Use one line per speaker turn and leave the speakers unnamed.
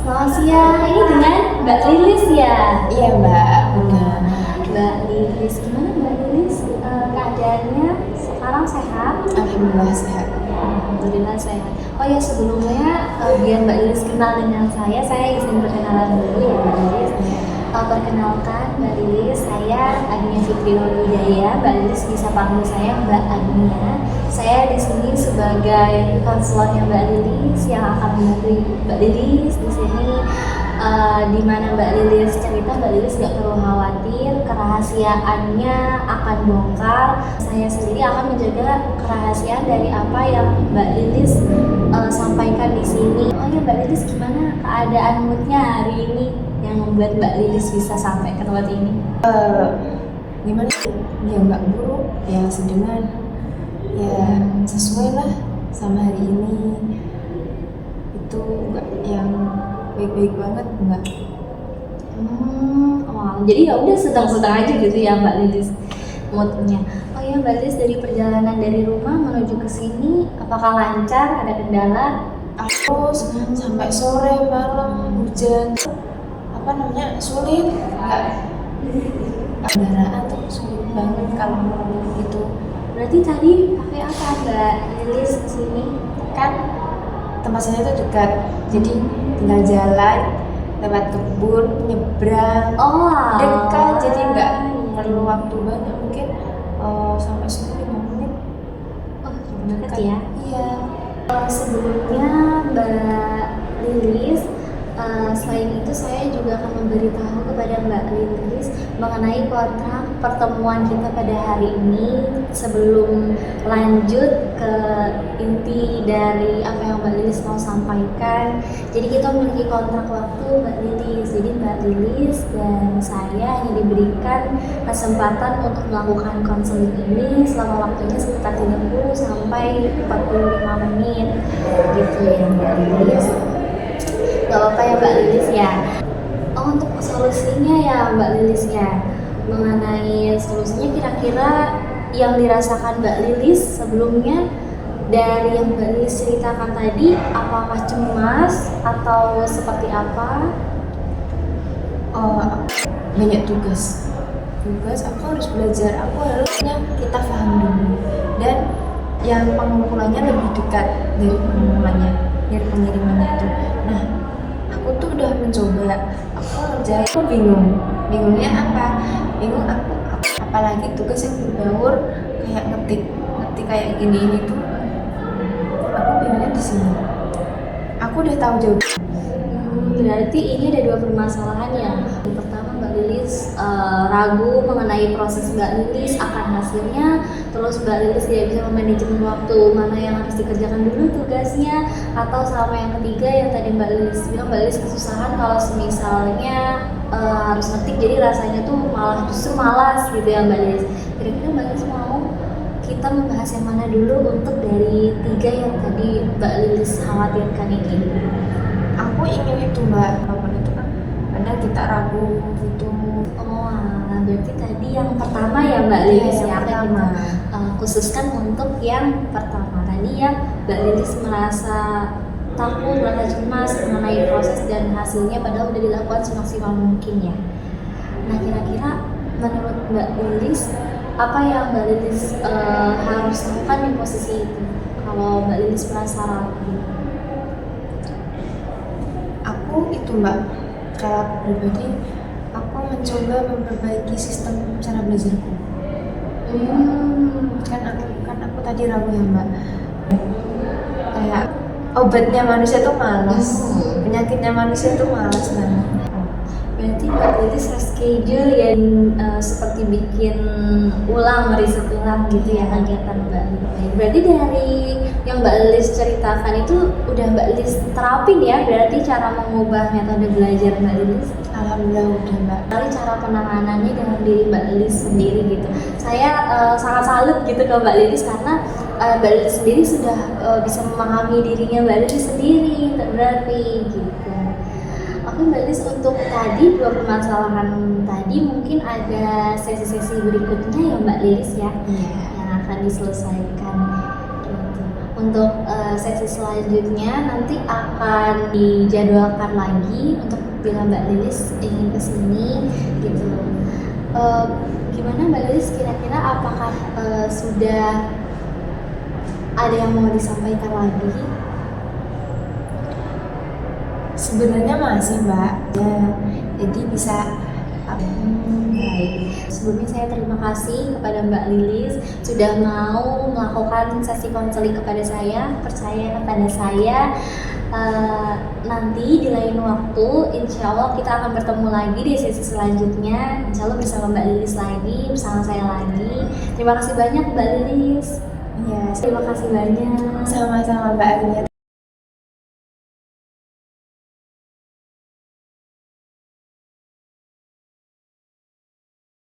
Selamat siang, ini dengan Mbak Lilis ya?
Iya Mbak, benar.
Mbak Lilis, gimana Mbak Lilis? Keadaannya sekarang sehat?
Alhamdulillah sehat.
Alhamdulillah sehat. Oh ya sebelumnya biar Mbak Lilis kenal dengan saya izin perkenalan dulu ya Mbak Lilis. Perkenalkan Mbak Lilis, saya Agnia Fitri Nurhidayah. Mbak Lilis bisa panggil saya Mbak Agnia. Saya di sini sebagai konselornya Mbak Lilis yang akan membantu Mbak Lilis di sini. Di mana Mbak Lilis cerita, Mbak Lilis gak perlu khawatir, kerahasiaannya akan bongkar. Saya sendiri akan menjaga kerahasiaan dari apa yang Mbak Lilis sampaikan di sini. Oh ya Mbak Lilis, gimana keadaan moodnya hari ini yang membuat Mbak Lilis bisa sampai ke tempat ini?
Gimana? Ya nggak buruk, ya sedengan, ya sesuai lah sama hari ini. Itu nggak yang baik-baik banget, enggak.
Jadi ya udah sedang-sedang aja gitu ya Mbak Lilis moodnya. Oh ya Mbak Lilis, dari perjalanan dari rumah menuju ke sini apakah lancar? Ada kendala?
Terus sampai sore malam hujan, sulit, nggak kendaraan tuh sulit banget kalau gitu.
Berarti tadi pakai apa Mbak Lilis ke sini?
Kan tempat saya itu dekat, jadi tinggal jalan lewat kebun, nyebrang, dekat, jadi nggak perlu waktu banyak, mungkin sampai 5 menit.
Oh dekat ya?
Iya.
Sebelumnya Mbak Lilis, selain itu saya juga akan memberitahu kepada Mbak Lilis mengenai kontrak pertemuan kita pada hari ini. Sebelum lanjut ke inti dari apa yang Mbak Lilis mau sampaikan, jadi kita memiliki kontrak waktu Mbak Lilis. Jadi Mbak Lilis dan saya hanya diberikan kesempatan untuk melakukan konseling ini selama waktunya sekitar 30 sampai 45 menit gitu ya Mbak Lilis. Gak apa-apa ya Mbak Lilis ya. Untuk solusinya ya Mbak Lilis ya, mengenai solusinya kira-kira yang dirasakan Mbak Lilis sebelumnya dari yang Mbak Lilis ceritakan tadi, apakah cemas atau seperti apa?
Banyak tugas aku harus belajar, aku harusnya kita paham dulu, dan yang pengumpulannya lebih dekat dari pengirimannya itu. Nah, aku tuh udah mencoba, aku ngerjain, aku bingungnya aku apalagi tugas yang berbaur kayak ngetik kayak gini tuh, aku bingungnya di sini. Aku udah tahu jawaban.
Berarti ini ada dua permasalahan ya. Yang pertama Mbak Lilis ragu mengenai proses Mbak Lilis akan hasilnya, terus Mbak Lilis tidak bisa memanajemen waktu mana yang harus dikerjakan dulu tugasnya, atau sama yang ketiga yang tadi Mbak Lilis bilang Mbak Lilis kesusahan kalau misalnya harus ngetik, jadi rasanya tuh justru malas gitu ya Mbak Lilis. Kira-kira Mbak Lilis mau kita membahas yang mana dulu untuk dari tiga yang tadi Mbak Lilis khawatirkan ini?
Aku ingin itu Mbak, apapun itu kan kadang kita ragu gitu.
Berarti tadi yang pertama ya Mbak Lilis ya,
pertama.
Khususkan untuk yang pertama tadi ya Mbak Lilis merasa takut, merasa cemas mengenai proses dan hasilnya padahal udah dilakukan semaksimal mungkin ya. Nah kira-kira menurut Mbak Lilis apa yang Mbak Lilis harus lakukan di posisi itu kalau Mbak Lilis merasa ragu?
Aku itu Mbak, kalau pribadi aku mencoba memperbaiki sistem cara belajarku. Kan aku tadi ragu ya Mbak, kayak obatnya manusia tuh malas, penyakitnya manusia tuh malas banget.
Berarti Mbak Lilis reschedule yang seperti bikin riset ulang gitu ya kegiatan Mbak Lilis. Berarti dari yang Mbak Lilis ceritakan itu udah Mbak Lilis terapin ya, berarti cara mengubah metode belajar Mbak Lilis?
Alhamdulillah udah Mbak.
Kali cara penanganannya dengan diri Mbak Lilis sendiri gitu. Saya sangat salut gitu ke Mbak Lilis karena Mbak Lilis sendiri sudah bisa memahami dirinya Mbak Lilis sendiri berarti gitu. Oke Mbak Lilis, untuk tadi dua permasalahan tadi mungkin ada sesi-sesi berikutnya ya Mbak Lilis ya, yang akan diselesaikan gitu. Untuk sesi selanjutnya nanti akan dijadwalkan lagi untuk bila Mbak Lilis ingin kesini gitu. Gimana Mbak Lilis, kira-kira apakah sudah ada yang mau disampaikan lagi?
Sebenarnya masih Mbak, ya, jadi bisa
Baik. Sebelumnya saya terima kasih kepada Mbak Lilis sudah mau melakukan sesi konseling kepada saya, percaya kepada saya. Nanti di lain waktu, insya Allah kita akan bertemu lagi di sesi selanjutnya. Insya Allah bersama Mbak Lilis lagi, bersama saya lagi. Terima kasih banyak Mbak Lilis.
ya.
Terima kasih banyak.
Sama-sama Mbak Agnia.